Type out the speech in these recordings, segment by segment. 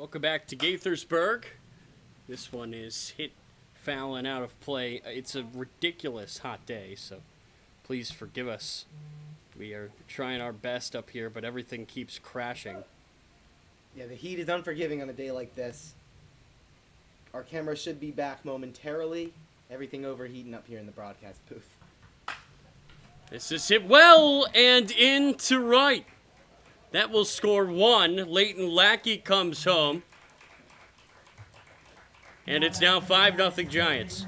Welcome back to Gaithersburg. This one is hit, foul, and out of play. It's a ridiculous hot day, so please forgive us. We are trying our best up here, but everything keeps crashing. Yeah, the heat is unforgiving on a day like this. Our camera should be back momentarily. Everything overheating up here in the broadcast booth. This is hit well and into right. That will score one. Leighton Lackey comes home. And it's now 5-0 Giants.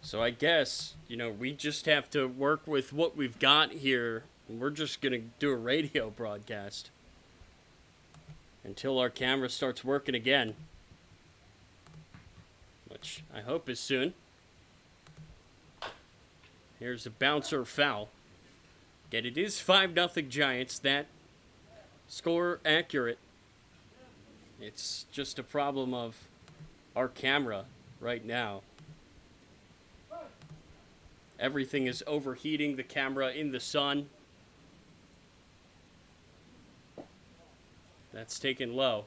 So I guess, we just have to work with what we've got here. And we're just going to do a radio broadcast until our camera starts working again, which I hope is soon. Here's a bouncer foul. Yet it is 5-0 Giants. That score accurate. It's just a problem of our camera right now. Everything is overheating the camera in the sun. That's taken low.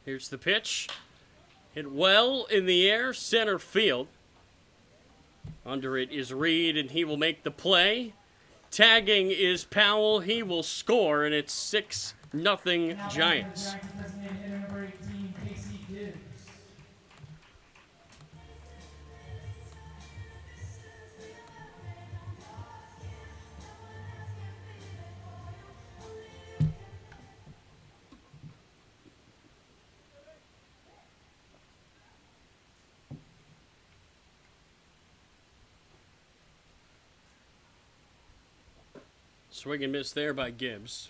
Here's the pitch. Hit well in the air, center field. Under it is Reed, and he will make the play. Tagging is Powell. He will score, and it's 6-0 Giants. Swing and miss there by Gibbs.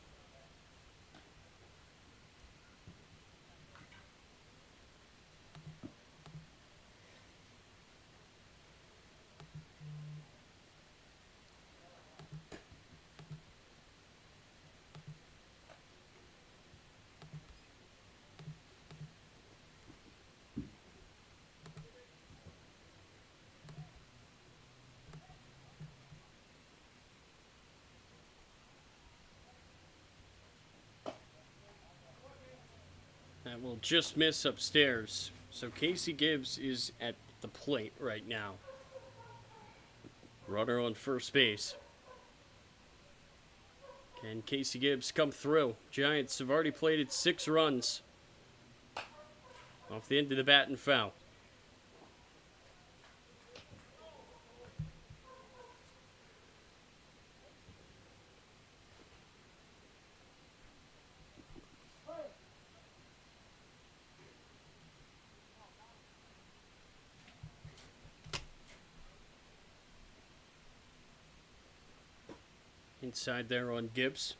That will just miss upstairs. So Casey Gibbs is at the plate right now. Runner on first base. Can Casey Gibbs come through? Giants have already plated 6 runs. Off the end of the bat and foul. Inside there on Gibbs.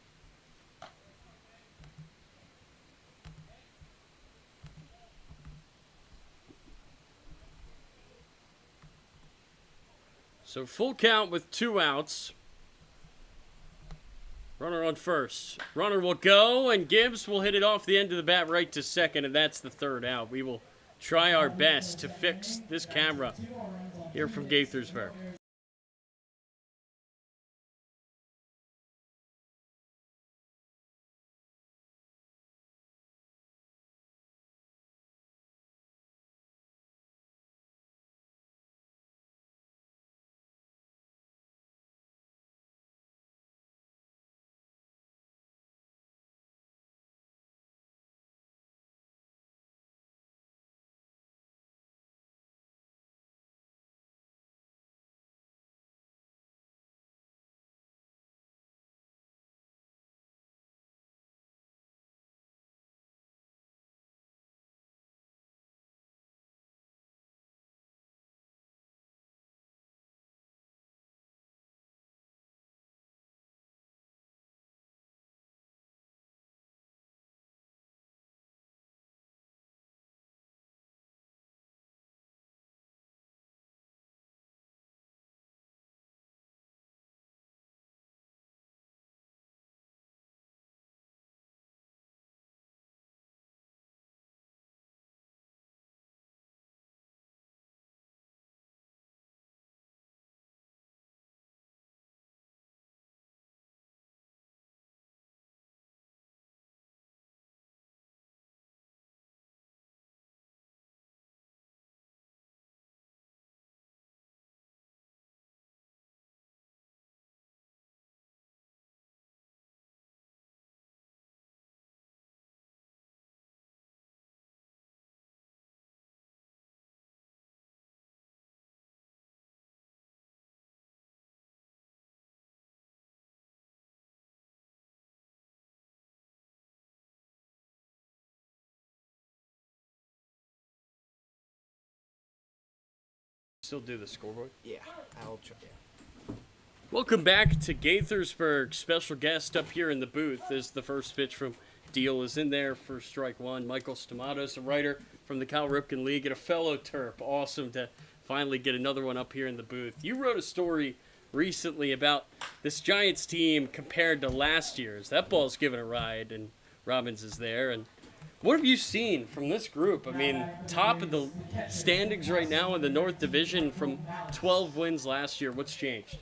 So full count with 2 outs. Runner on first. Runner will go, and Gibbs will hit it off the end of the bat right to second, and that's the 3rd out. We will try our best to fix this camera here from Gaithersburg. Still do the scoreboard. Yeah, I'll try. Yeah. Welcome back to Gaithersburg. Special guest up here in the booth as the first pitch from Deal is in there for strike one. Michael Stamatos, a writer from the Cal Ripken League and a fellow Terp. Awesome to finally get another one up here in the booth. You wrote a story recently about this Giants team compared to last year's. That ball's given a ride, and Robbins is there. And what have you seen from this group? I mean, top of the standings right now in the North Division from 12 wins last year. What's changed?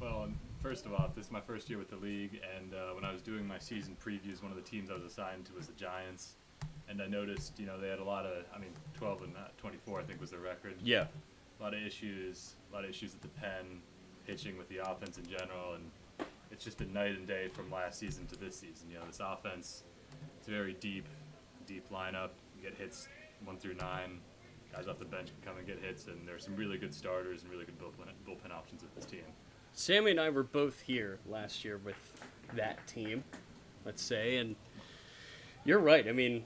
Well, first of all, this is my first year with the league, and when I was doing my season previews, one of the teams I was assigned to was the Giants, and I noticed, they had a lot of, 12 and 24, I think was their record. Yeah. A lot of issues at the pen, pitching with the offense in general, and it's just been night and day from last season to this season. This offense, it's a very deep lineup. You get hits 1 through 9. Guys off the bench can come and get hits, and there's some really good starters and really good bullpen options with this team. Sammy and I were both here last year with that team, let's say, and you're right. I mean,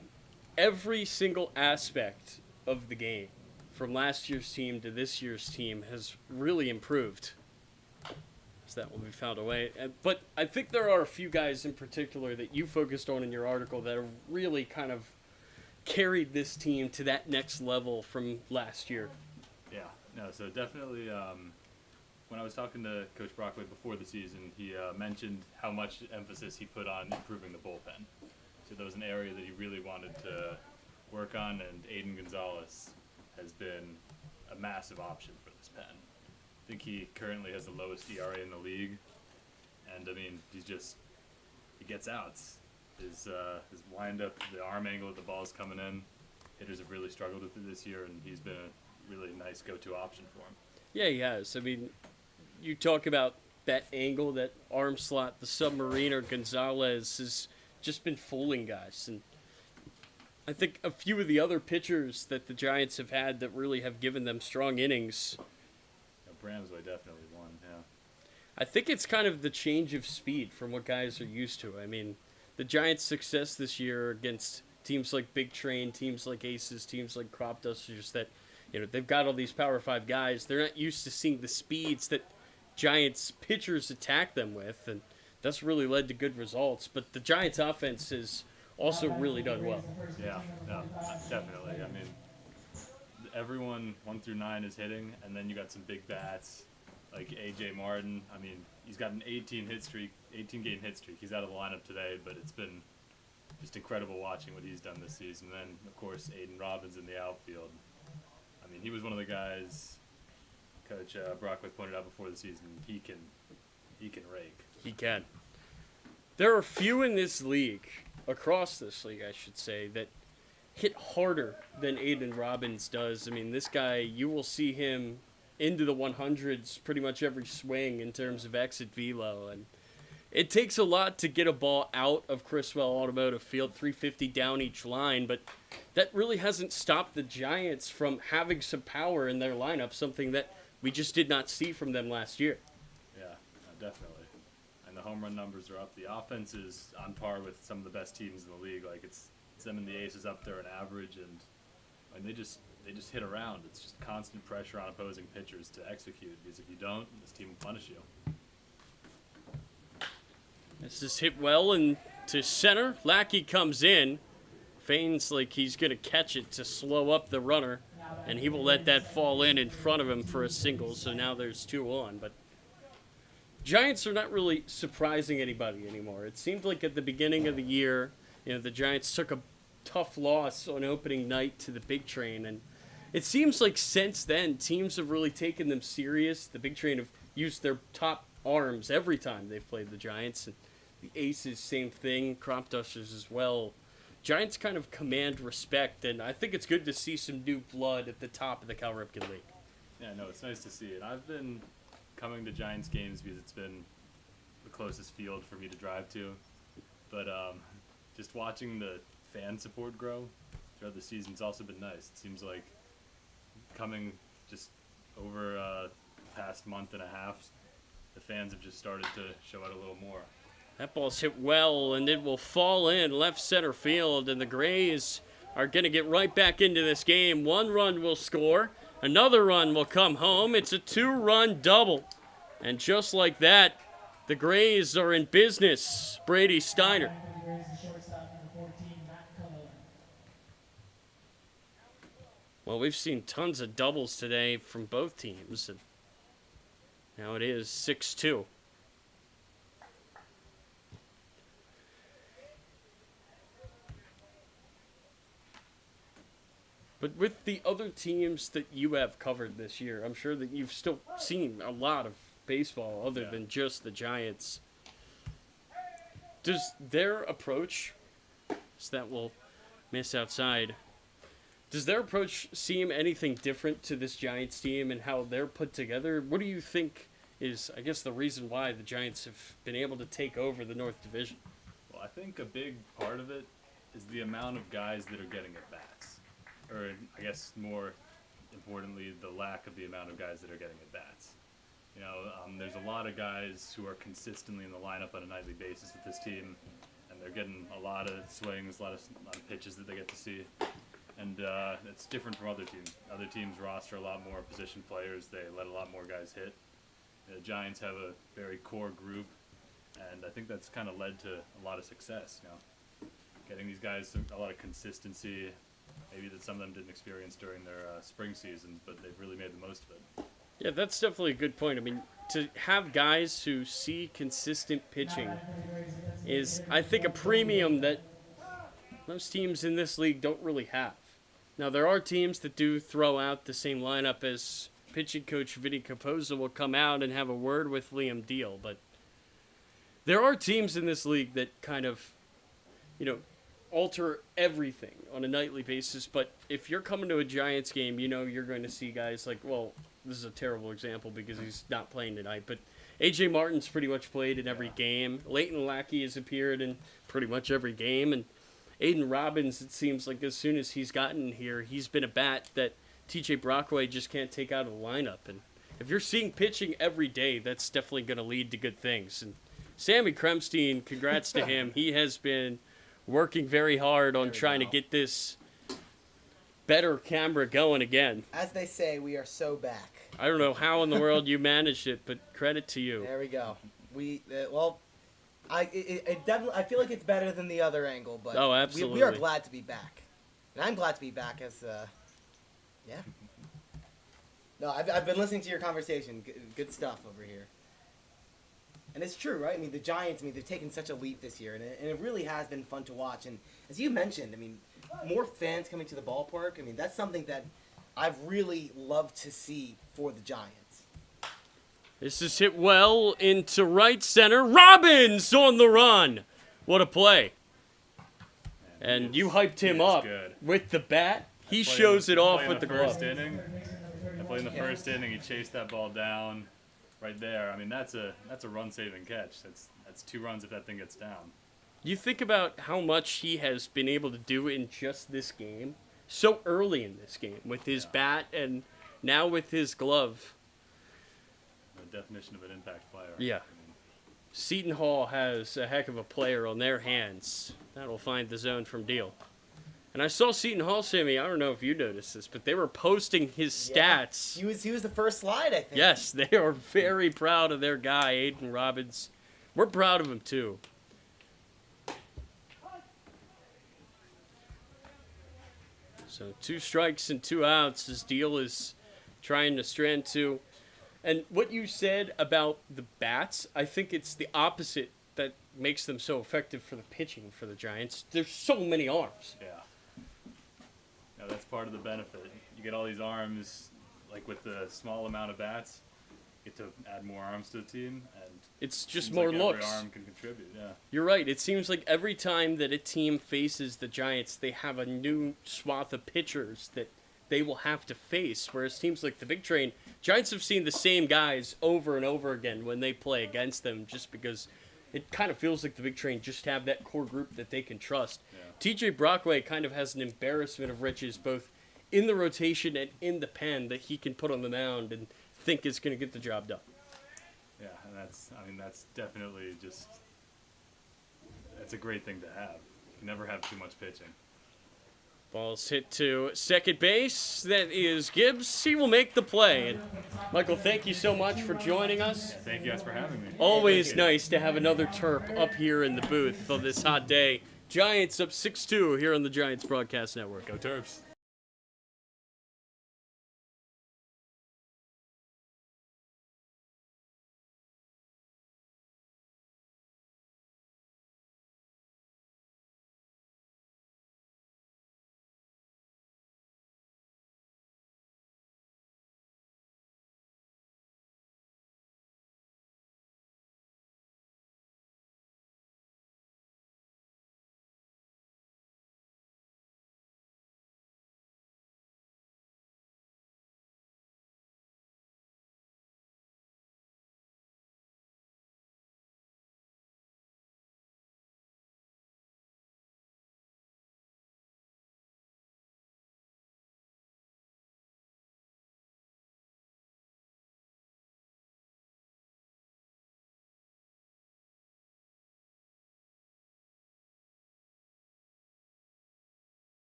every single aspect of the game, from last year's team to this year's team, has really improved. So that will be found a way. But I think there are a few guys in particular that you focused on in your article that have really kind of carried this team to that next level from last year. Yeah, no, so definitely when I was talking to Coach Brockway before the season, he mentioned how much emphasis he put on improving the bullpen. So that was an area that he really wanted to work on, and Aiden Gonzalez has been a massive option for this pen. I think he currently has the lowest ERA in the league, and he gets outs. His wind-up, the arm angle that the ball is coming in, hitters have really struggled with it this year, and he's been a really nice go-to option for him. Yeah, he has. I mean, you talk about that angle, that arm slot, the Submariner Gonzalez has just been fooling guys. And I think a few of the other pitchers that the Giants have had that really have given them strong innings. Bramsway definitely won, yeah. I think it's kind of the change of speed from what guys are used to. I mean, the Giants' success this year against teams like Big Train, teams like Aces, teams like Crop Dusters, that they've got all these Power 5 guys. They're not used to seeing the speeds that Giants pitchers attack them with, and that's really led to good results. But the Giants' offense has also really done well. Yeah, no, definitely. I mean, everyone 1 through 9 is hitting, and then you got some big bats like A.J. Martin. I mean, he's got an 18-game hit streak. He's out of the lineup today, but it's been just incredible watching what he's done this season. And then, of course, Aiden Robbins in the outfield. I mean, he was one of the guys Coach Brockway pointed out before the season. He can rake. He can. There are few in this league, across this league, I should say, that hit harder than Aiden Robbins does. I mean, this guy, you will see him into the 100s pretty much every swing in terms of exit velo, and it takes a lot to get a ball out of Criswell Automotive Field, 350 down each line, but that really hasn't stopped the Giants from having some power in their lineup, something that we just did not see from them last year. Yeah, definitely. And the home run numbers are up. The offense is on par with some of the best teams in the league. Like it's them and the Aces up there in average, and they just hit around. It's just constant pressure on opposing pitchers to execute, because if you don't, this team will punish you. This is hit well and to center. Lackey comes in, feigns like he's going to catch it to slow up the runner, and he will let that fall in front of him for a single, so now there's 2 on. But Giants are not really surprising anybody anymore. It seemed like at the beginning of the year, the Giants took a tough loss on opening night to the Big Train, and it seems like since then, teams have really taken them serious. The Big Train have used their top arms every time they've played the Giants, and the Aces, same thing, Crop Dusters as well. Giants kind of command respect, and I think it's good to see some new blood at the top of the Cal Ripken League. Yeah, no, it's nice to see it. I've been coming to Giants games because it's been the closest field for me to drive to, but just watching the fan support grow throughout the season's also been nice. It seems like coming just over the past month and a half, the fans have just started to show out a little more. That ball's hit well, and it will fall in left center field, and the Grays are going to get right back into this game. 1 run will score, Another run will come home. It's a 2-run double. And just like that, the Grays are in business. Brady Steiner. Well, we've seen tons of doubles today from both teams. And now it is 6-2. But with the other teams that you have covered this year, I'm sure that you've still seen a lot of baseball other than just the Giants. Does their approach, so that will miss outside, does their approach seem anything different to this Giants team and how they're put together? What do you think is, I guess, the reason why the Giants have been able to take over the North Division? Well, I think a big part of it is the amount of guys that are getting at bats. Or, I guess, more importantly, the lack of the amount of guys that are getting at bats. You know, there's a lot of guys who are consistently in the lineup on a nightly basis with this team, and they're getting a lot of swings, a lot of pitches that they get to see. And it's different from other teams. Other teams roster a lot more position players. They let a lot more guys hit. The Giants have a very core group, and I think that's kind of led to a lot of success. You know, getting these guys a lot of consistency. Maybe that some of them didn't experience during their spring seasons, but they've really made the most of it. Yeah, that's definitely a good point. I mean, to have guys who see consistent pitching is, I think, a premium that most teams in this league don't really have. Now, there are teams that do throw out the same lineup as pitching coach Vinny Capozza will come out and have a word with Liam Deal, but there are teams in this league that kind of, alter everything on a nightly basis. But if you're coming to a Giants game, you're going to see guys like, well, this is a terrible example because he's not playing tonight, but A.J. Martin's pretty much played in every game. Leighton Lackey has appeared in pretty much every game, and Aiden Robbins, it seems like as soon as he's gotten here, he's been a bat that T.J. Brockway just can't take out of the lineup. And if you're seeing pitching every day, that's definitely going to lead to good things. And Sammy Krimstein, congrats to him. He has been working very hard on trying to get this better camera going again. As they say, we are so back. I don't know how in the world you managed it, but credit to you. There we go. I feel like it's better than the other angle, but oh, absolutely. We are glad to be back, and I'm glad to be back as yeah. No, I've been listening to your conversation. Good stuff over here. And it's true, right? I mean, the Giants, they've taken such a leap this year, and it really has been fun to watch. And as you mentioned, more fans coming to the ballpark. That's something that I've really loved to see for the Giants. This is hit well into right center. Robbins on the run. What a play. And you hyped him up with the bat. He shows it off with the glove. I played in the first inning. He chased that ball down right there. That's a run-saving catch. That's 2 runs if that thing gets down. You think about how much he has been able to do in just this game, so early in this game, with his bat and now with his glove. The definition of an impact player. Yeah. Seton Hall has a heck of a player on their hands. That'll find the zone from Deal. And I saw Seton Hall, Sammy, I don't know if you noticed this, but they were posting his stats. He was the first slide, I think. Yes, they are very proud of their guy, Aiden Robbins. We're proud of him, too. So 2 strikes and 2 outs as Deal is trying to strand 2. And what you said about the bats, I think it's the opposite that makes them so effective for the pitching for the Giants. There's so many arms. Yeah. No, that's part of the benefit. You get all these arms, like with the small amount of bats, you get to add more arms to the team, and it's just more looks. Every arm can contribute, yeah. You're right. It seems like every time that a team faces the Giants, they have a new swath of pitchers that they will have to face, whereas teams like the Big Train, Giants have seen the same guys over and over again when they play against them, just because it kind of feels like the Big Train just have that core group that they can trust. Yeah. T.J. Brockway kind of has an embarrassment of riches, both in the rotation and in the pen, that he can put on the mound and think is going to get the job done. Yeah, and that's definitely that's a great thing to have. You can never have too much pitching. Ball's hit to second base. That is Gibbs. He will make the play. And Michael, thank you so much for joining us. Thank you guys for having me. Always nice to have another Terp up here in the booth on this hot day. Giants up 6-2 here on the Giants Broadcast Network. Go Terps.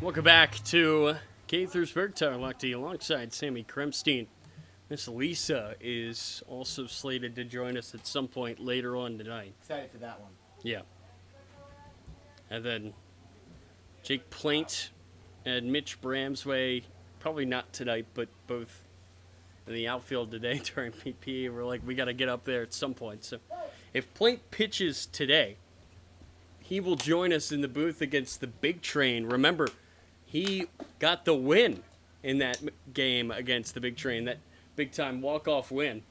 Welcome back to Gaithersburg. Tyler Lochte alongside Sammy Krimstein. Miss Lisa is also slated to join us at some point later on tonight. Excited for that one. Yeah. And then Jake Plaint and Mitch Bramsway, probably not tonight, but both in the outfield today during PPE. We're like, we got to get up there at some point. So if Plaint pitches today, he will join us in the booth against the Big Train. Remember, he got the win in that game against the Big Train, that big-time walk-off win.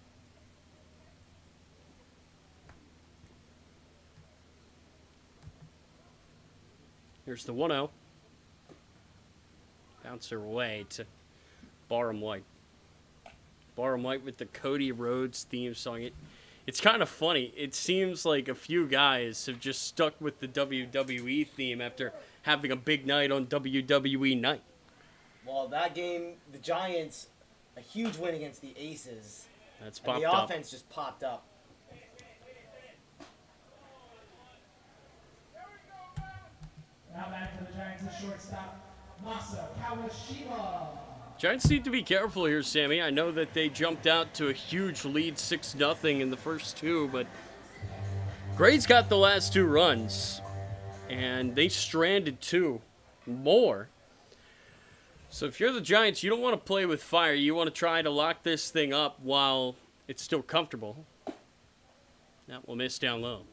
Here's the 1-0. Bouncer away to Barham White. Barham White with the Cody Rhodes theme song. It's kind of funny. It seems like a few guys have just stuck with the WWE theme after having a big night on WWE Night. Well, that game, the Giants, a huge win against the Aces. That's popped the up. offense just popped up. Now back to the Giants, the shortstop, Masa Kawashima. Giants need to be careful here, Sammy. I know that they jumped out to a huge lead, 6-0 in the first two, but Gray's got the last two runs, and they stranded two more. So if you're the Giants, you don't want to play with fire. You want to try to lock this thing up while it's still comfortable. That will miss down low.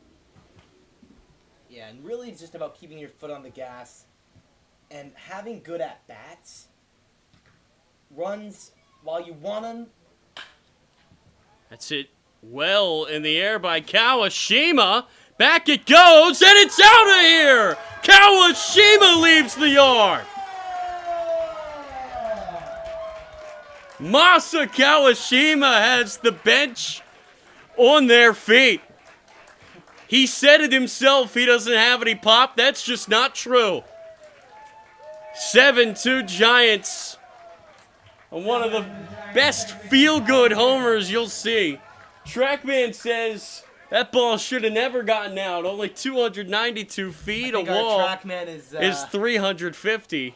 Yeah, and really it's just about keeping your foot on the gas and having good at-bats. Runs while you want them. That's it. Well in the air by Kawashima. Back it goes, and it's out of here! Kawashima leaves the yard! Masa Kawashima has the bench on their feet. He said it himself, he doesn't have any pop. That's just not true. 7-2 Giants. One of the best feel-good homers you'll see. Trackman says that ball should have never gotten out. Only 292 feet. A wall our Trackman is 350.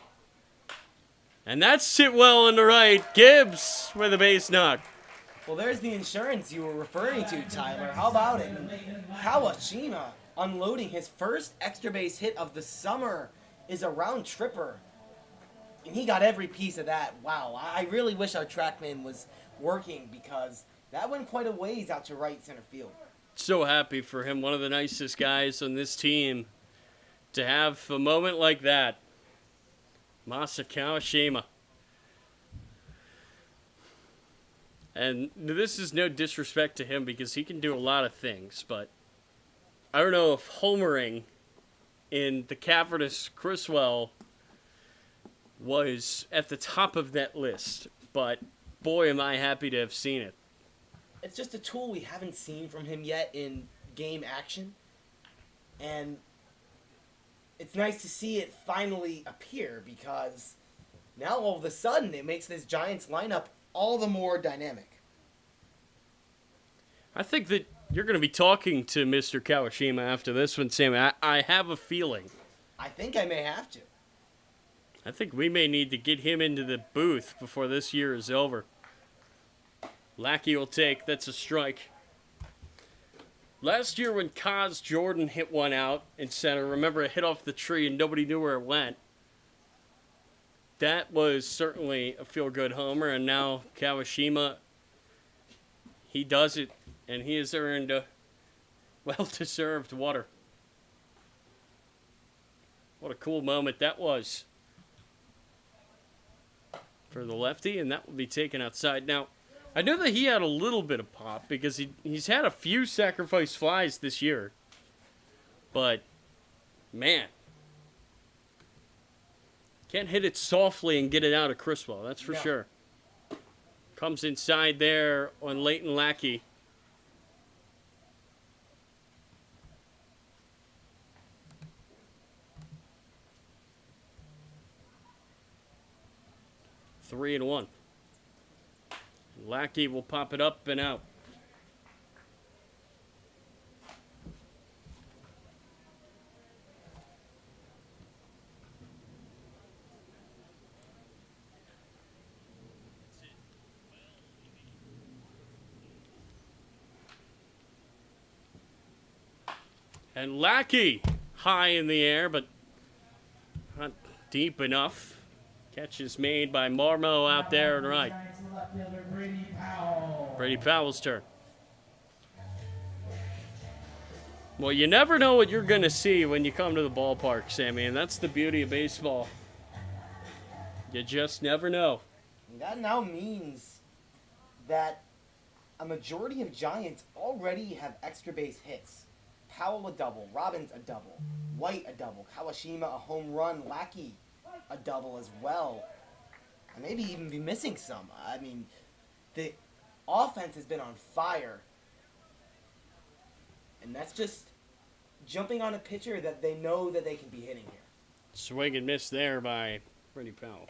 And that's hit well in the right. Gibbs with a base knock. Well, there's the insurance you were referring to, Tyler. How about it? Kawashima unloading his first extra base hit of the summer is a round tripper. And he got every piece of that. Wow, I really wish our Trackman was working because that went quite a ways out to right center field. So happy for him. One of the nicest guys on this team. To have a moment like that. Masa Kawashima. And this is no disrespect to him because he can do a lot of things, but I don't know if homering in the cavernous Criswell was at the top of that list, but boy, am I happy to have seen it. It's just a tool we haven't seen from him yet in game action, and it's nice to see it finally appear because now all of a sudden it makes this Giants lineup all the more dynamic. I think that you're going to be talking to Mr. Kawashima after this one, Sammy. I have a feeling. I think I may have to. I think we may need to get him into the booth before this year is over. Lackey will take. That's a strike. Last year when Kaz Jordan hit one out in center, remember it hit off the tree and nobody knew where it went. That was certainly a feel-good homer, and now Kawashima, he does it, and he has earned a well-deserved water. What a cool moment that was for the lefty, and that will be taken outside. Now, I know that he had a little bit of pop because he's had a few sacrifice flies this year. But, man, can't hit it softly and get it out of Criswell, that's for sure. Comes inside there on Leighton Lackey. Three and one. Lackey will pop it up and out. And Lackey high in the air, but not deep enough. Catch is made by Marmo out there and right. Brady Powell's turn. Well, you never know what you're going to see when you come to the ballpark, Sammy, and that's the beauty of baseball. You just never know. That now means that a majority of Giants already have extra base hits. Powell a double, Robbins a double, White a double, Kawashima a home run, Lackey a double as well. And maybe even be missing some. I mean, the offense has been on fire. And that's just jumping on a pitcher that they know that they can be hitting here. Swing and miss there by Brady Powell.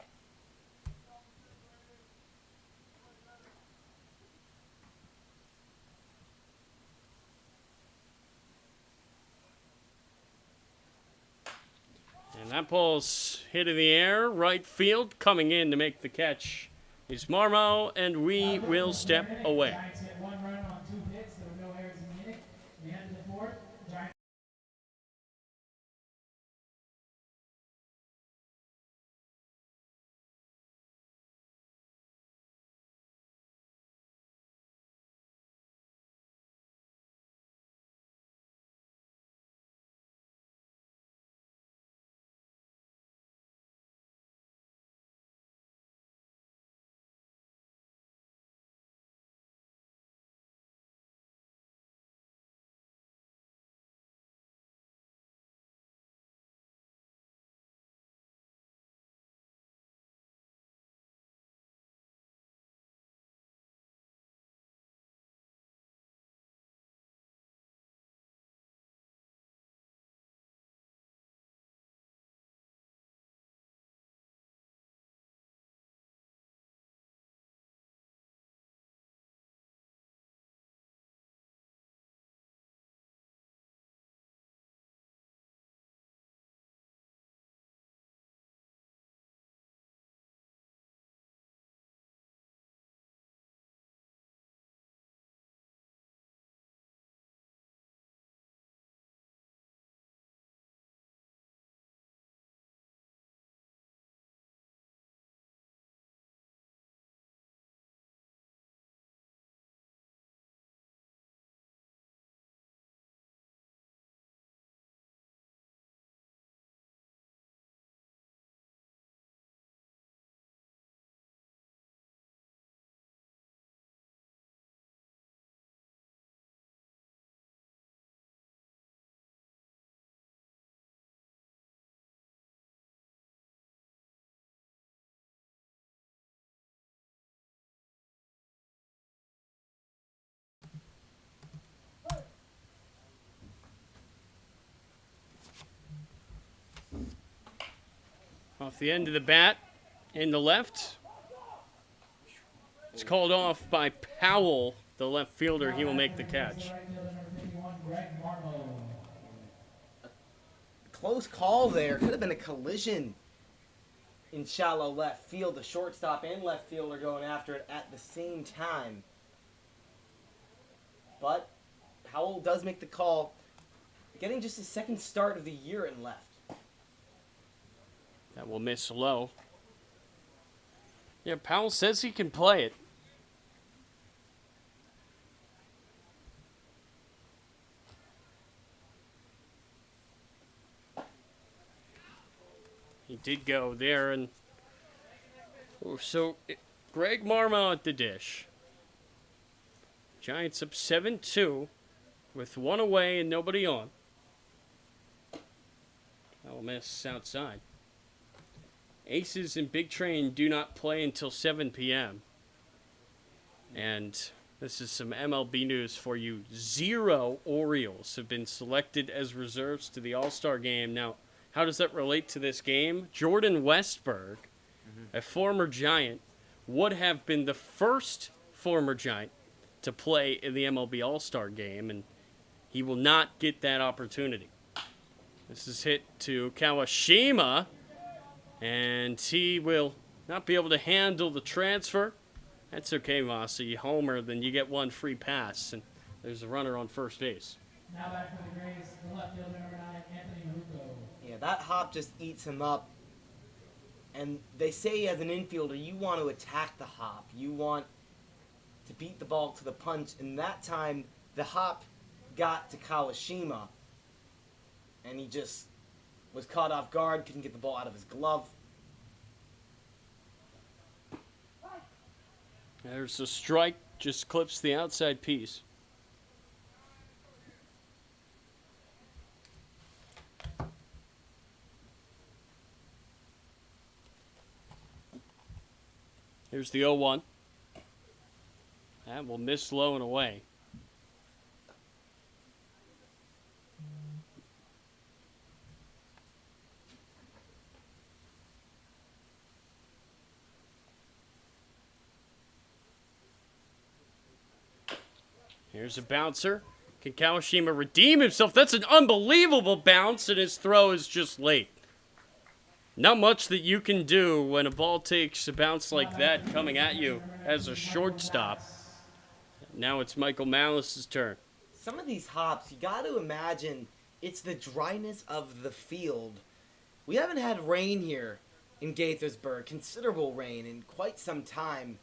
And that ball's hit in the air, right field. Coming in to make the catch is Marmo, and we will step away. Giants get 1 run on 2 hits. There were no errors in the inning. We head to the 4th. Giants Off the end of the bat in the left. It's called off by Powell, the left fielder. He will make the catch. Right fielder number 51, Greg Marmo. Close call there. Could have been a collision in shallow left field. The shortstop and left fielder going after it at the same time. But Powell does make the call, getting just his second start of the year in left. That will miss low. Yeah, Powell says he can play it. He did go there, and so Greg Marmo at the dish. Giants up 7-2 with one away and nobody on. That will miss outside. Aces and Big Train do not play until 7 p.m. And this is some MLB news for you. 0 Orioles have been selected as reserves to the All-Star game. Now, how does that relate to this game? Jordan Westberg, a former Giant, would have been the first former Giant to play in the MLB All-Star game, and he will not get that opportunity. This is hit to Kawashima, and he will not be able to handle the transfer. That's okay, Vasa. You homer, then you get one free pass, and there's a runner on first base. Now back for the Grays, the left fielder number 9, Anthony Rucco. Yeah, that hop just eats him up. And they say as an infielder, you want to attack the hop. You want to beat the ball to the punch. And that time, the hop got to Kawashima. And he just was caught off guard, couldn't get the ball out of his glove. There's a strike, just clips the outside piece. Here's the 0-1. That will miss low and away. Here's a bouncer. Can Kawashima redeem himself? That's an unbelievable bounce, and his throw is just late. Not much that you can do when a ball takes a bounce like that coming at you as a shortstop. Now it's Michael Malice's turn. Some of these hops, you got to imagine it's the dryness of the field. We haven't had rain here in Gaithersburg, considerable rain in quite some time.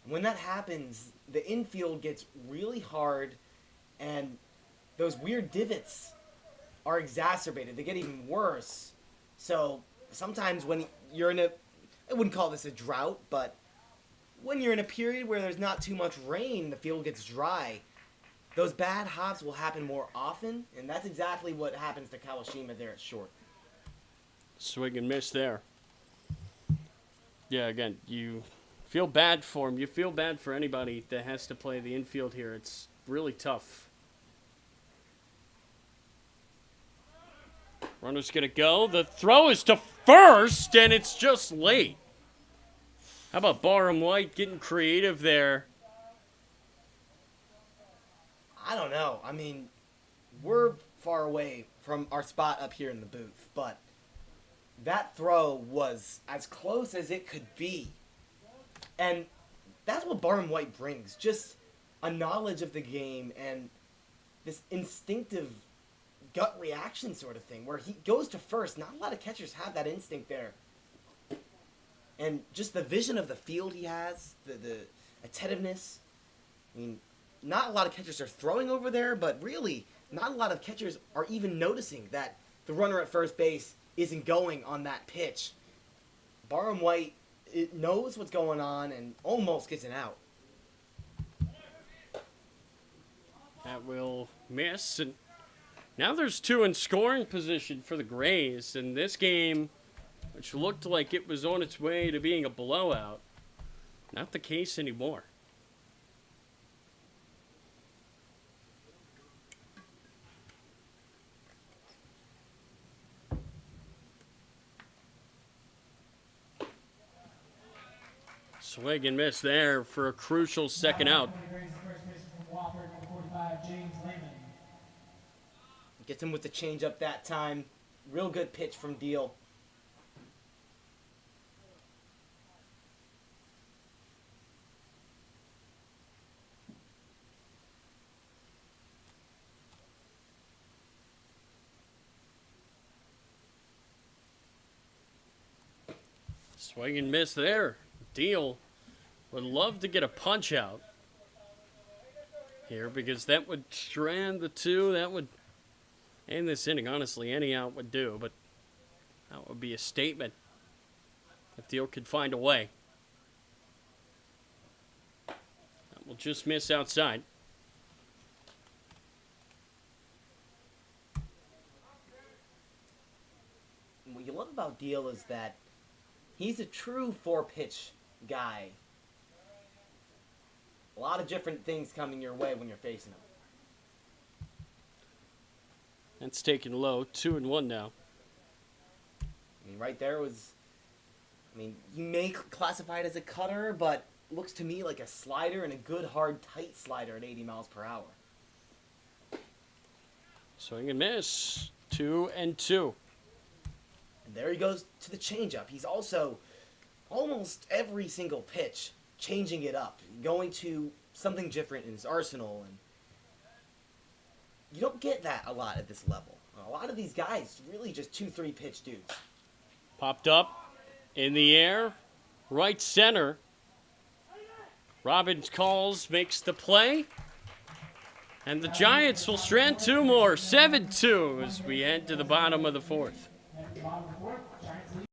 When that happens, the infield gets really hard, and those weird divots are exacerbated. They get even worse. So sometimes when you're in I wouldn't call this a drought, but when you're in a period where there's not too much rain, the field gets dry. Those bad hops will happen more often, and that's exactly what happens to Kawashima there at short. Swing and miss there. Yeah, again, you feel bad for him. You feel bad for anybody that has to play the infield here. It's really tough. Runner's going to go. The throw is to first, and it's just late. How about Barham White getting creative there? I don't know. I mean, we're far away from our spot up here in the booth, but that throw was as close as it could be. And that's what Barham White brings. Just a knowledge of the game and this instinctive gut reaction sort of thing where he goes to first. Not a lot of catchers have that instinct there. And just the vision of the field he has, the attentiveness. I mean, not a lot of catchers are throwing over there, but really, not a lot of catchers are even noticing that the runner at first base isn't going on that pitch. Barham White knows what's going on and almost gets an out. That will miss, and now there's two in scoring position for the Grays, and this game, which looked like it was on its way to being a blowout, not the case anymore. Swing and miss there for a crucial second out. Brings the first baseman from Wofford, number 45, James Lehman. Gets him with the changeup that time. Real good pitch from Deal. Swing and miss there. Deal would love to get a punch out here because that would strand the two. That would end this inning. Honestly, any out would do, but that would be a statement if Deal could find a way. That will just miss outside. What you love about Deal is that he's a true four-pitch guy. A lot of different things coming your way when you're facing him. That's taken low. 2-1 now. I mean, right there was... I mean, you may classify it as a cutter, but looks to me like a slider and a good, hard, tight slider at 80 miles per hour. Swing and miss. 2-2. And there he goes to the changeup. He's also almost every single pitch changing it up, going to something different in his arsenal, and you don't get that a lot at this level. A lot of these guys really just 2-3 pitch dudes. Popped up in the air, right center. Robbins calls, makes the play. And the Giants will strand two more. 7-2 as we head to the bottom of the fourth. And at the bottom of the fourth, Giants lead.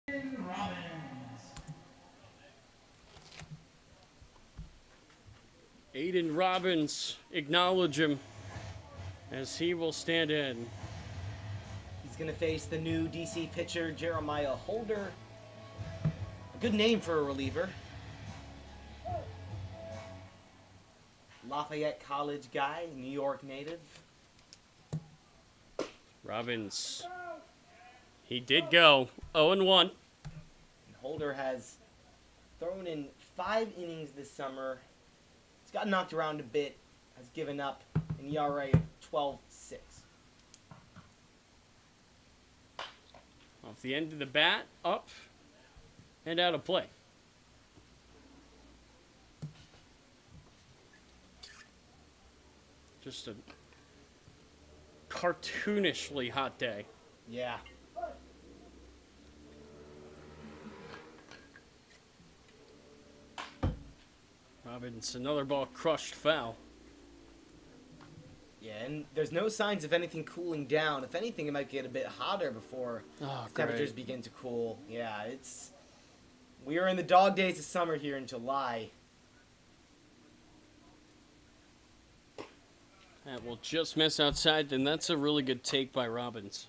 Robbins. Aiden Robbins, acknowledge him as he will stand in. He's going to face the new DC pitcher, Jeremiah Holder. A good name for a reliever. Lafayette College guy, New York native. Robbins, he did go 0-1. And Holder has thrown in 5 innings this summer. He's got knocked around a bit, has given up an ERA of 12.6. Off the end of the bat, up, and out of play. Just a cartoonishly hot day. Yeah. Robbins, another ball crushed foul. Yeah, and there's no signs of anything cooling down. If anything, it might get a bit hotter before temperatures begin to cool. Yeah, we are in the dog days of summer here in July. That will just miss outside, and that's a really good take by Robbins.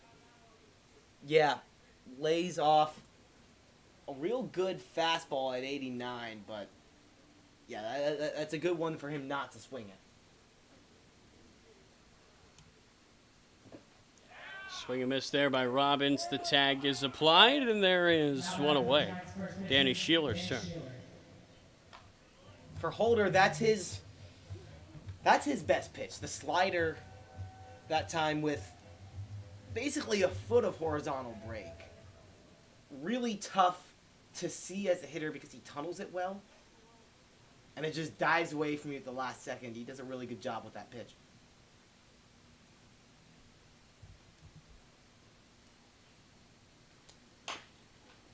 Yeah, lays off a real good fastball at 89, but yeah, that's a good one for him not to swing it. Swing and miss there by Robbins. The tag is applied, and there is one away. Danny Sheeler's turn. For Holder, that's his best pitch. The slider, that time with basically a foot of horizontal break. Really tough to see as a hitter because he tunnels it well. And it just dives away from you at the last second. He does a really good job with that pitch.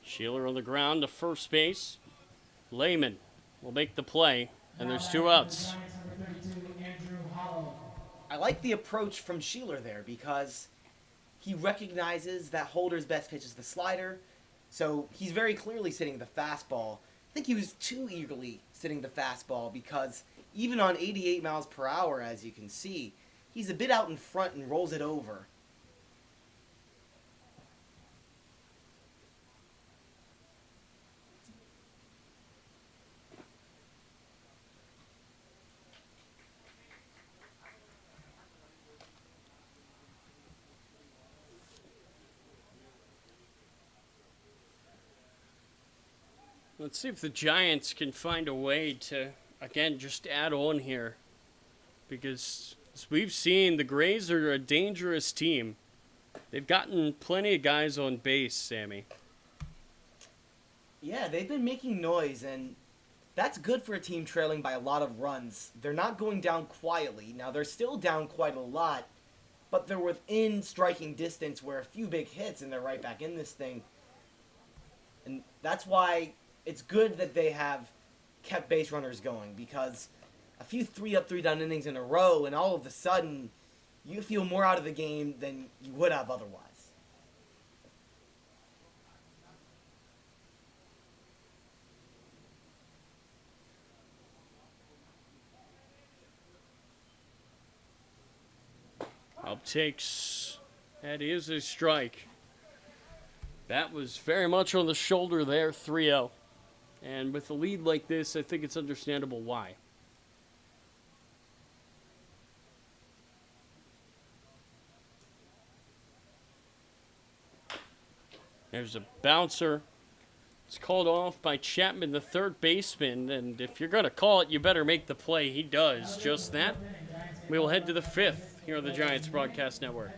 Sheeler on the ground to first base. Lehman will make the play, and there's two outs. I like the approach from Sheeler there because he recognizes that Holder's best pitch is the slider, so he's very clearly sitting the fastball. I think he was too eagerly sitting the fastball because even on 88 miles per hour, as you can see, he's a bit out in front and rolls it over. Let's see if the Giants can find a way to, again, just add on here. Because as we've seen, the Grays are a dangerous team. They've gotten plenty of guys on base, Sammy. Yeah, they've been making noise, and that's good for a team trailing by a lot of runs. They're not going down quietly. Now, they're still down quite a lot, but they're within striking distance where a few big hits, and they're right back in this thing. And that's why it's good that they have kept base runners going, because a few 3-up, 3-down innings in a row, and all of a sudden, you feel more out of the game than you would have otherwise. Up takes. That is a strike. That was very much on the shoulder there, 3-0. And with a lead like this, I think it's understandable why. There's a bouncer. It's called off by Chapman, the third baseman. And if you're going to call it, you better make the play. He does just that. We will head to the fifth here on the Giants Broadcast Network.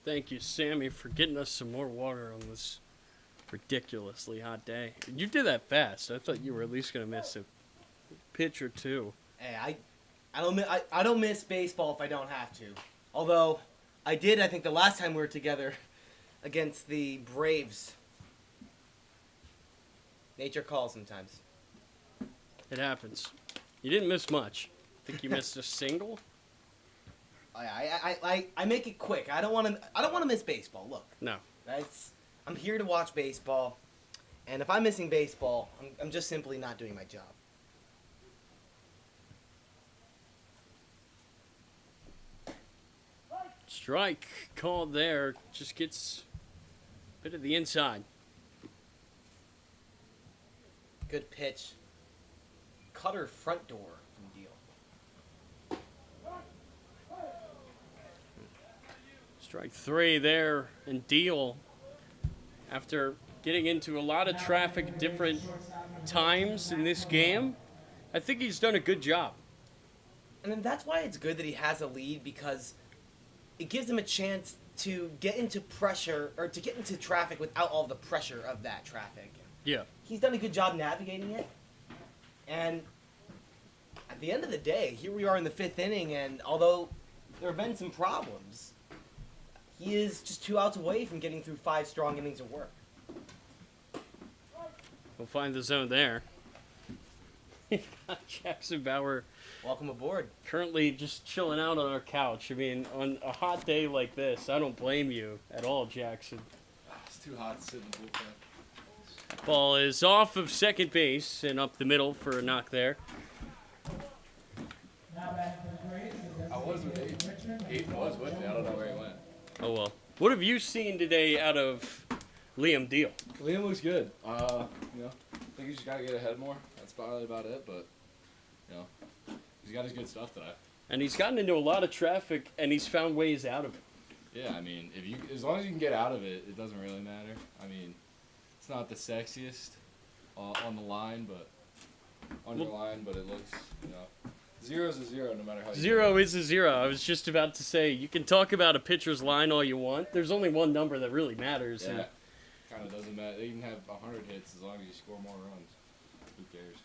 Thank you, Sammy, for getting us some more water on this ridiculously hot day. You did that fast. I thought you were at least going to miss a pitch or two. Hey, I don't miss baseball if I don't have to. Although, I did, I think, the last time we were together against the Braves. Nature calls sometimes. It happens. You didn't miss much. I think you missed a single. I make it quick. I don't want to miss baseball. Look, No. I'm here to watch baseball, and if I'm missing baseball, I'm just simply not doing my job. Strike called there. Just gets a bit of the inside. Good pitch. Cutter front door from Deal. Strike 3 there, and Deal, after getting into a lot of traffic at different times in this game, I think he's done a good job. And then that's why it's good that he has a lead, because it gives him a chance to get into pressure, or to get into traffic without all the pressure of that traffic. Yeah. He's done a good job navigating it. And at the end of the day, here we are in the 5th inning, and although there have been some problems, he is just 2 outs away from getting through 5 strong innings of work. We'll find the zone there. Jackson Bauer Welcome aboard. currently just chilling out on our couch. I mean, on a hot day like this, I don't blame you at all, Jackson. It's too hot to sit in the bullpen. Ball is off of second base and up the middle for a knock there. Now back to the Braves. I was with 8. 8 was with me. I don't know where he went. Oh well. What have you seen today out of Liam Deal? Liam looks good. You know, I think he's just gotta get ahead more. That's probably about it. But you know, he's got his good stuff today. And he's gotten into a lot of traffic, and he's found ways out of it. Yeah, I mean, as long as you can get out of it, it doesn't really matter. I mean, it's not the sexiest on the line, but on your line, but it looks, you know, 0's a 0 no matter how. Zero is a 0. I was just about to say, you can talk about a pitcher's line all you want. There's only one number that really matters. Yeah, And kind of doesn't matter. They can have 100 hits as long as you score more runs. Who cares?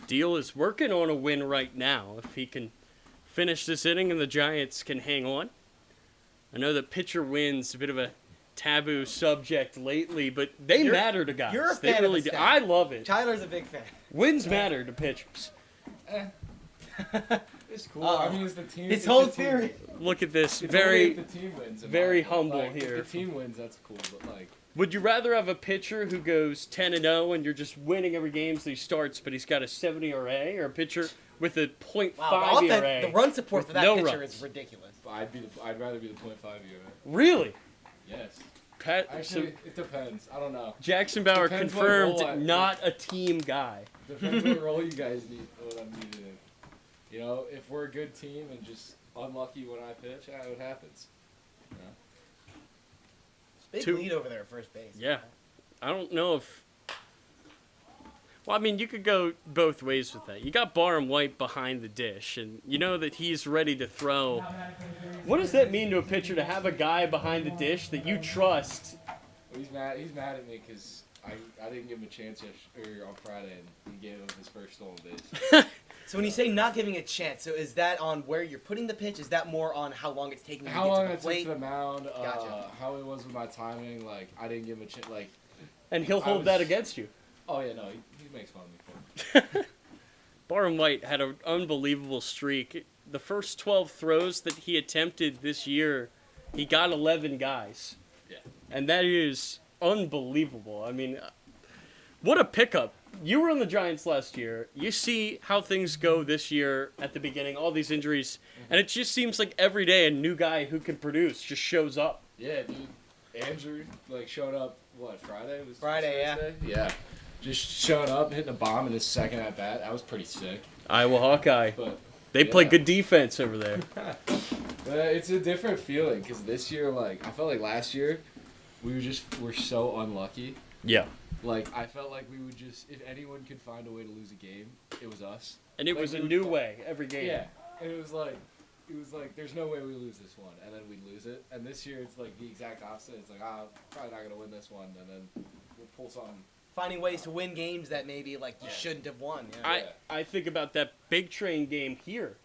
Deal is working on a win right now. If he can finish this inning and the Giants can hang on. I know that pitcher wins a bit of a taboo subject lately, but they matter to guys. You're a They fan really of the do. stat. I love it. Tyler's a big fan. Wins matter to pitchers. It's cool. Uh-oh. I mean, it's the team. His it's whole the team. theory. Look at this. It's Very. only if the team wins. in very my- humble like, here. If the team wins, that's cool. But like, Would you rather have a pitcher who goes 10-0 and you're just winning every game that he starts, but he's got a 70 ERA, or a pitcher with a .5 Wow, the, ERA? the run support with for that no pitcher runs. is ridiculous. I'd rather be the .5 ERA. Really? Yes. Pat, Actually, so it depends. I don't know. Jackson Bauer depends what confirmed role I- not a team guy. Depends what role you guys need. What I'm needed in. You know, if we're a good team and just unlucky when I pitch, it happens. You know? Big Two- lead over there at first base. Yeah. I don't know if... Well, I mean, you could go both ways with that. You got Barham White behind the dish, and you know that he's ready to throw. Now back to the Braves. What does that mean to a pitcher to have a guy behind the dish that you trust? Well, he's mad. He's mad at me because I didn't give him a chance on Friday, and he gave him his first stolen base. So when you say not giving a chance, so is that on where you're putting the pitch? Is that more on how long it's taking you How to long get to it the took plate? to the mound, Gotcha. how it was with my timing. Like I didn't give him a chance. Like, And he'll I hold was- that against you. oh yeah, no, he makes fun of me for it. Barham White had an unbelievable streak. The first 12 throws that he attempted this year, he got 11 guys. Yeah. And that is unbelievable. I mean, what a pickup. You were on the Giants last year. You see how things go this year at the beginning, all these injuries, and it just seems like every day a new guy who can produce just shows up. Yeah, dude. Andrew showed up. What Friday was? Friday, yeah. Thursday? Yeah. Just showed up, hitting a bomb in his second at bat. That was pretty sick. Iowa Hawkeye. But They play yeah. good defense over there. It's a different feeling because this year, I felt like last year, we're so unlucky. Yeah. I felt like we would just, if anyone could find a way to lose a game, it was us. And it Like, was a we would new fi- way every game. Yeah, and it was like, It was like, there's no way we lose this one, and then we'd lose it. And this year, it's like the exact opposite. It's like, probably not going to win this one, and then we'll pull something. Finding ways to win games that maybe like you shouldn't have won. Yeah. I think about that Big Train game here,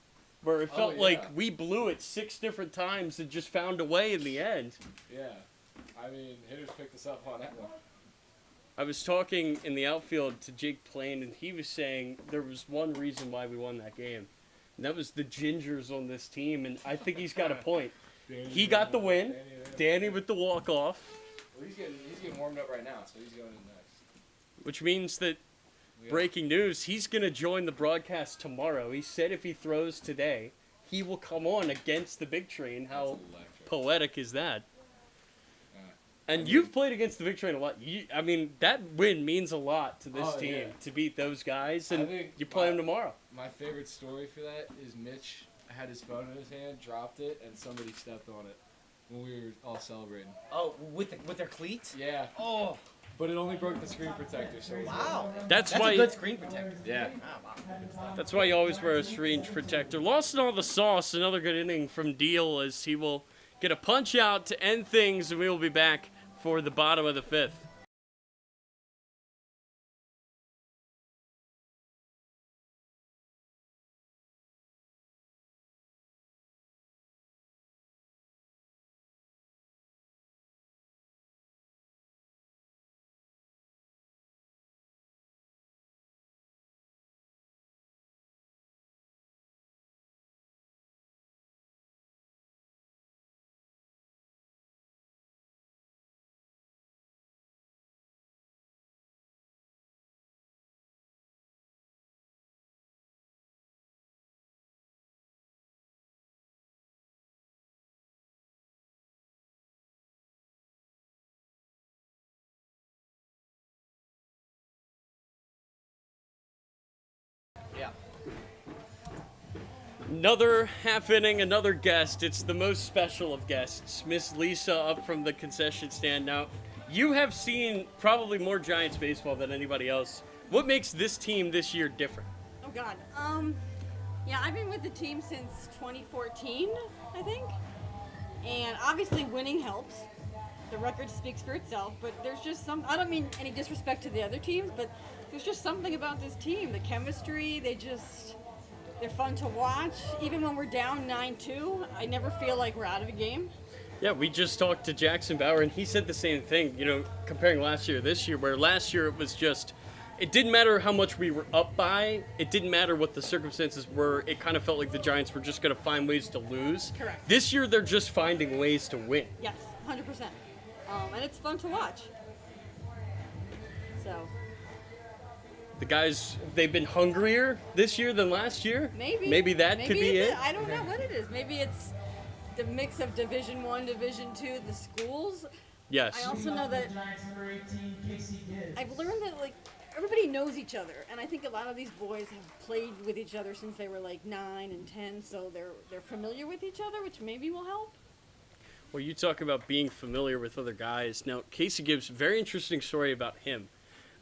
where it felt like we blew it 6 different times and just found a way in the end. Yeah. I mean, hitters picked us up on that one. I was talking in the outfield to Jake Plain, and he was saying there was one reason why we won that game. And that was the gingers on this team, and I think he's got a point. He got the win. Danny with the walk-off. Well, he's getting warmed up right now, so he's going in next. Which means that, breaking news, he's going to join the broadcast tomorrow. He said if he throws today, he will come on against the Big Train. How poetic is that? And you've played against the Big Train a lot. I mean, that win means a lot to this team, to beat those guys, and you play them tomorrow. My favorite story for that is Mitch had his phone in his hand, dropped it, and somebody stepped on it when we were all celebrating. Oh, with their cleats? Yeah. Oh. But it only broke the screen protector, so wow. That's why a good screen protector. Yeah. That's why you always wear a screen protector. Lost in all the sauce. Another good inning from Deal as he will get a punch out to end things, and we will be back for the bottom of the 5th. Yeah. Another half inning, another guest. It's the most special of guests. Miss Lisa up from the concession stand. Now, you have seen probably more Giants baseball than anybody else. What makes this team this year different? Oh God. Yeah, I've been with the team since 2014, I think. And obviously winning helps. The record speaks for itself, but there's just some, I don't mean any disrespect to the other teams, but there's just something about this team. The chemistry, they're fun to watch. Even when we're down 9-2, I never feel like we're out of a game. Yeah, we just talked to Jackson Bauer, and he said the same thing, you know, comparing last year to this year, where last year it was just, it didn't matter how much we were up by, it didn't matter what the circumstances were, it kind of felt like the Giants were just going to find ways to lose. Correct. This year they're just finding ways to win. Yes, 100%. And it's fun to watch. So. The guys, they've been hungrier this year than last year? Maybe. Maybe that could be it? I don't know what it is. Maybe it's the mix of Division I, Division II, the schools. Yes. I also know that I've learned that, like, everybody knows each other. And I think a lot of these boys have played with each other since they were, like, 9 and 10. So they're familiar with each other, which maybe will help. Well, you talk about being familiar with other guys. Now, Casey Gibbs, very interesting story about him.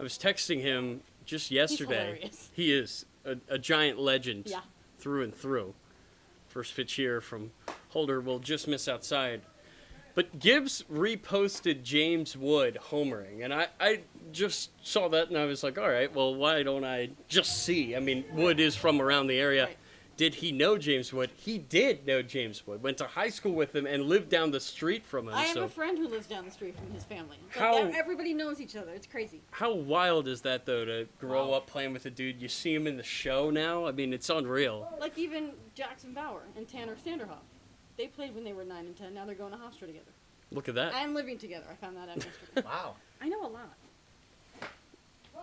I was texting him just yesterday. He's hilarious. He is a Giant legend through and through. First pitch here from Holder will just miss outside. But Gibbs reposted James Wood homering, and I just saw that and I was like, all right, well, why don't I just see? I mean, Wood is from around the area. Right. Did he know James Wood? He did know James Wood. Went to high school with him and lived down the street from him. I have a friend who lives down the street from his family. So How- everybody knows each other. It's crazy. How wild is that, though, to grow up playing with a dude? You see him in the show now. I mean, it's unreal. Like even Jackson Bauer and Tanner Sanderhoff. They played when they were 9 and 10. Now they're going to Hofstra together. Look at that. And living together. I found that out yesterday. Wow. I know a lot.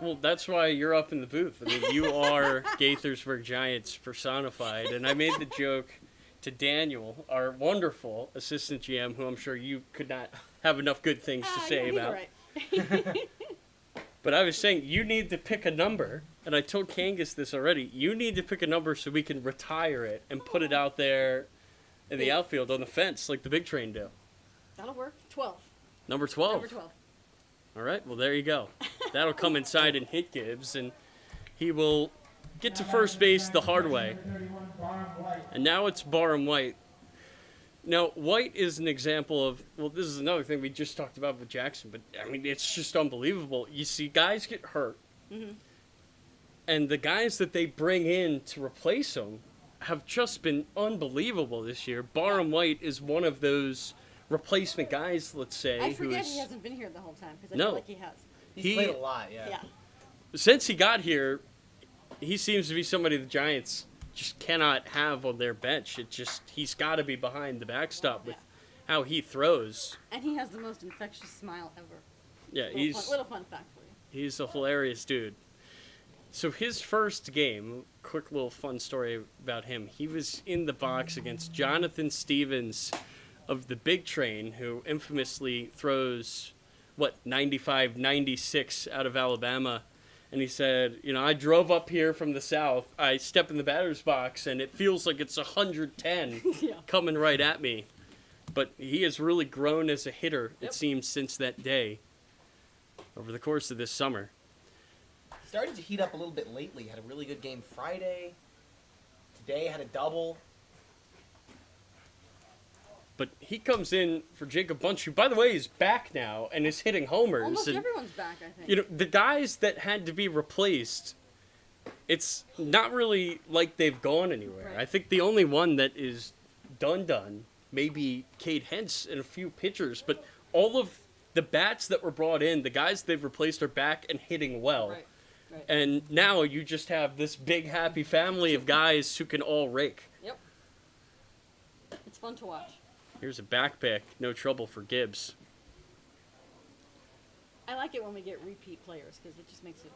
Well, that's why you're up in the booth. I mean, you are Gaithersburg Giants personified. And I made the joke to Daniel, our wonderful assistant GM, who I'm sure you could not have enough good things to say he's about. all right. But I was saying, you need to pick a number. And I told Kangas this already. You need to pick a number so we can retire it and put it out there in the outfield on the fence like the Big Train do. That'll work. 12. Number 12. Number 12. All right, well, there you go. That'll come inside and hit Gibbs, and he will get to first base the hard way. Barham White. And now it's Barham White. Now, White is an example of, well, this is another thing we just talked about with Jackson, but, I mean, it's just unbelievable. You see guys get hurt, and the guys that they bring in to replace them have just been unbelievable this year. Barham White is one of those replacement guys, let's say. I forget who's, he hasn't been here the whole time because I No. feel like he has. He's played a lot, yeah. Yeah. Since he got here, he seems to be somebody the Giants just cannot have on their bench. He's got to be behind the backstop with how he throws. And he has the most infectious smile ever. Yeah, Little fun fact for you. he's a hilarious dude. So his first game, quick little fun story about him. He was in the box against Jonathan Stevens of the Big Train, who infamously throws, 95, 96 out of Alabama. And he said, I drove up here from the south. I step in the batter's box, and it feels like it's 110 coming right at me. But he has really grown as a hitter, it seems, since that day over the course of this summer. Started to heat up a little bit lately. Had a really good game Friday. Today had a double. But he comes in for Jacob Bunch, who, by the way, is back now and is hitting homers. Almost and, everyone's back, I think. the guys that had to be replaced, it's not really like they've gone anywhere. Right. I think the only one that is done, maybe Cade Hentz and a few pitchers, but all of the bats that were brought in, the guys they've replaced are back and hitting well. Right. Right. And now you just have this big happy family of guys who can all rake. Yep. It's fun to watch. Here's a back pick, no trouble for Gibbs. I like it when we get repeat players because it just makes it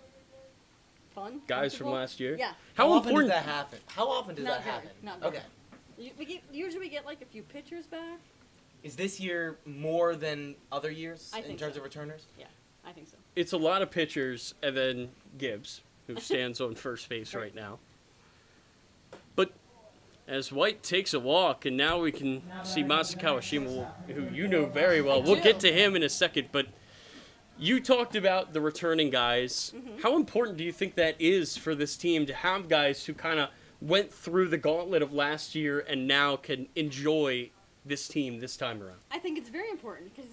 fun. Guys from comfortable. last year? Yeah. How often important? does that happen? How often does Not that very, happen? not very. Okay. Usually we get like a few pitchers back. Is this year more than other years I in think terms so. of returners? Yeah, I think so. It's a lot of pitchers, and then Gibbs, who stands on first base right now. But as White takes a walk, and now we can see Masa Kawashima, who you know very well. We'll get to him in a second, but you talked about the returning guys. How important do you think that is for this team to have guys who kind of went through the gauntlet of last year and now can enjoy this team this time around? I think it's very important because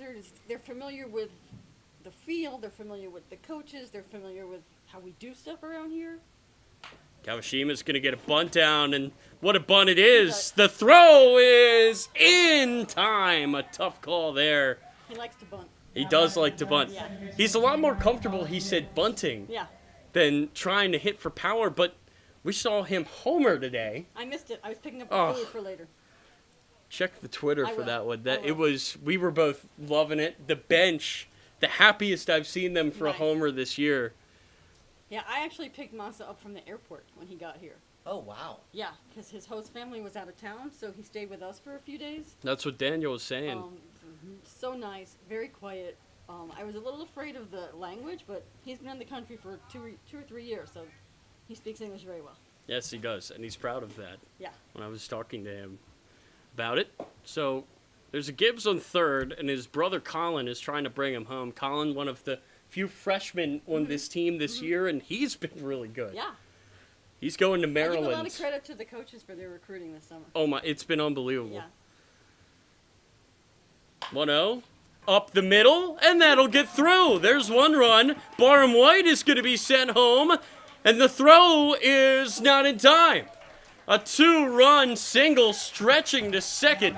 they're familiar with the field, they're familiar with the coaches, they're familiar with how we do stuff around here. Kawashima's going to get a bunt down, and what a bunt it is. The throw is in time. A tough call there. He likes to bunt. He does like to bunt. Yeah. He's a lot more comfortable, he said, bunting Yeah. than trying to hit for power, but we saw him homer today. I missed it. I was picking up Oh. the food for later. Check the Twitter I for will. that one. I That it will. was. We were both loving it. The bench, the happiest I've seen them for a Nice. homer this year. Yeah, I actually picked Masa up from the airport when he got here. Oh, wow. Yeah, because his host family was out of town, so he stayed with us for a few days. That's what Daniel was saying. So nice, very quiet. I was a little afraid of the language, but he's been in the country for two or 3 years, so he speaks English very well. Yes, he does, and he's proud of that. Yeah. When I was talking to him about it. So there's a Gibbs on third, and his brother Colin is trying to bring him home. Colin, one of the few freshmen on this team this year, and he's been really good. Yeah. He's going to I give Maryland. a lot of credit to the coaches for their recruiting this summer. Oh my, it's been unbelievable. Yeah. 1-0. Up the middle, and that'll get through. There's one run. Barham White is going to be sent home, and the throw is not in time. A 2-run single stretching to second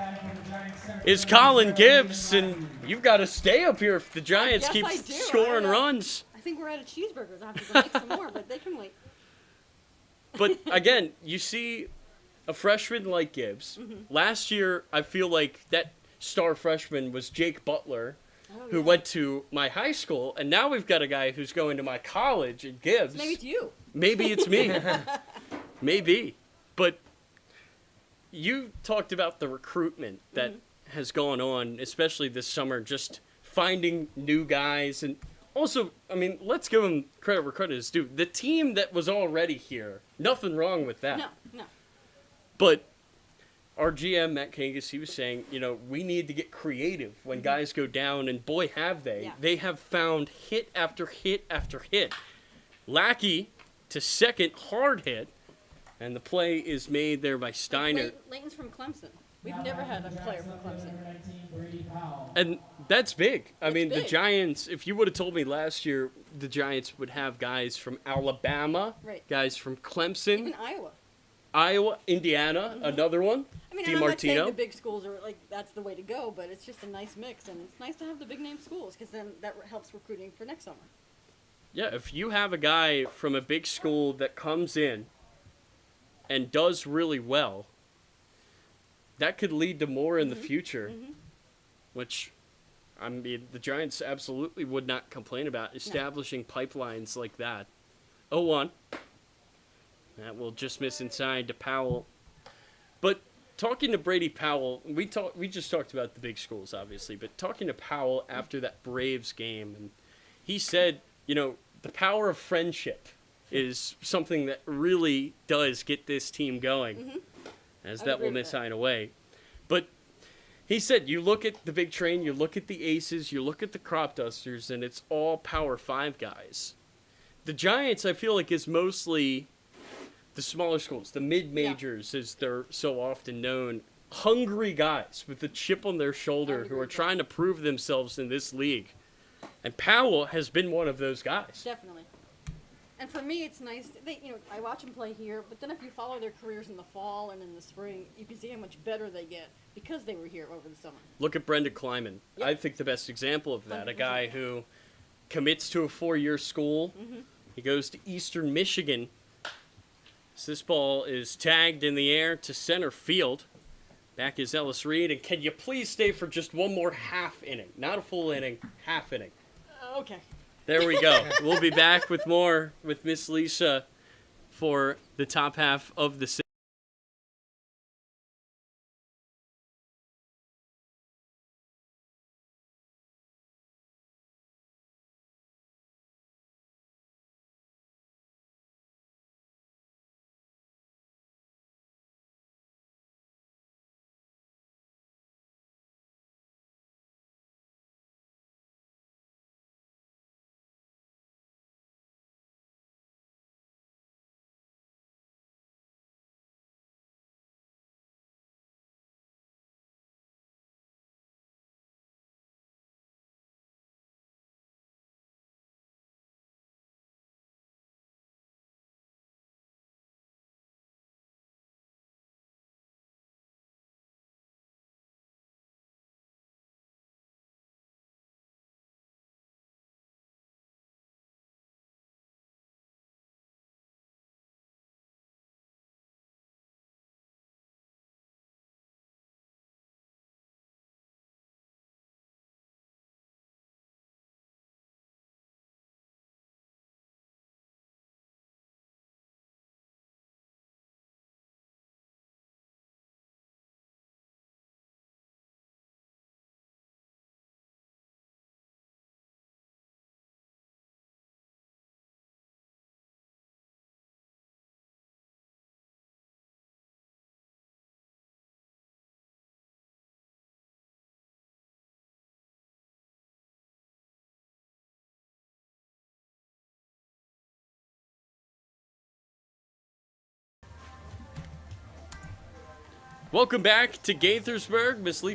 is Colin Gibbs, and you've got to stay up here if the Giants Yes, keep I do. scoring I, runs. I think we're out of cheeseburgers. I have to go make some more, but they can wait. But again, you see a freshman like Gibbs. Last year, I feel like that star freshman was Jake Butler, Oh, who yeah. went to my high school, and now we've got a guy who's going to my college at Gibbs. Maybe it's you. Maybe it's me. Maybe. But you talked about the recruitment that has gone on, especially this summer, just finding new guys. And also, I mean, let's give them credit where credit is due. The team that was already here, nothing wrong with that. No. But our GM, Matt Kangas, he was saying, we need to get creative when guys go down, and boy, have they. Yeah. They have found hit after hit after hit. Lackey to second, hard hit. And the play is made there by Steiner. Layton's from Clemson. We've never had a player from Clemson. And that's big. I It's mean, the big. Giants, if you would have told me last year the Giants would have guys from Alabama, Right. guys from Clemson, Even Iowa. Iowa, Indiana, another one, I mean, I'm not saying DiMartino. the big schools are like that's the way to go, but it's just a nice mix, and it's nice to have the big name schools because then that helps recruiting for next summer. Yeah, if you have a guy from a big school that comes in and does really well, that could lead to more in the future, which, I mean, the Giants absolutely would not complain about establishing pipelines like that. 0-1. That will just miss inside to Powell. But talking to Brady Powell, we just talked about the big schools, obviously, but talking to Powell after that Braves game, and he said, you know, the power of friendship is something that really does get this team going, as I that agree will with miss that. sign away. But he said, you look at the big train, you look at the aces, you look at the crop dusters, and it's all Power 5 guys. The Giants, I feel like, is mostly the smaller schools, the mid-majors, as they're so often known, hungry guys with a chip on their shoulder agree who are with that. trying to prove themselves in this league. And Powell has been one of those guys. Definitely. And for me, it's nice. I watch them play here, but then if you follow their careers in the fall and in the spring, you can see how much better they get because they were here over the summer. Look at Brendan Kleiman. Yep. I think the best example of that, a 100%. guy who commits to a 4-year school. He goes to Eastern Michigan. So this ball is tagged in the air to center field. Back is Ellis Reed. And can you please stay for just one more half inning? Not a full inning, half inning. Okay. There we go. We'll be back with more with Miss Lisa for the top half of the Welcome back to Gaithersburg. Miss Lisa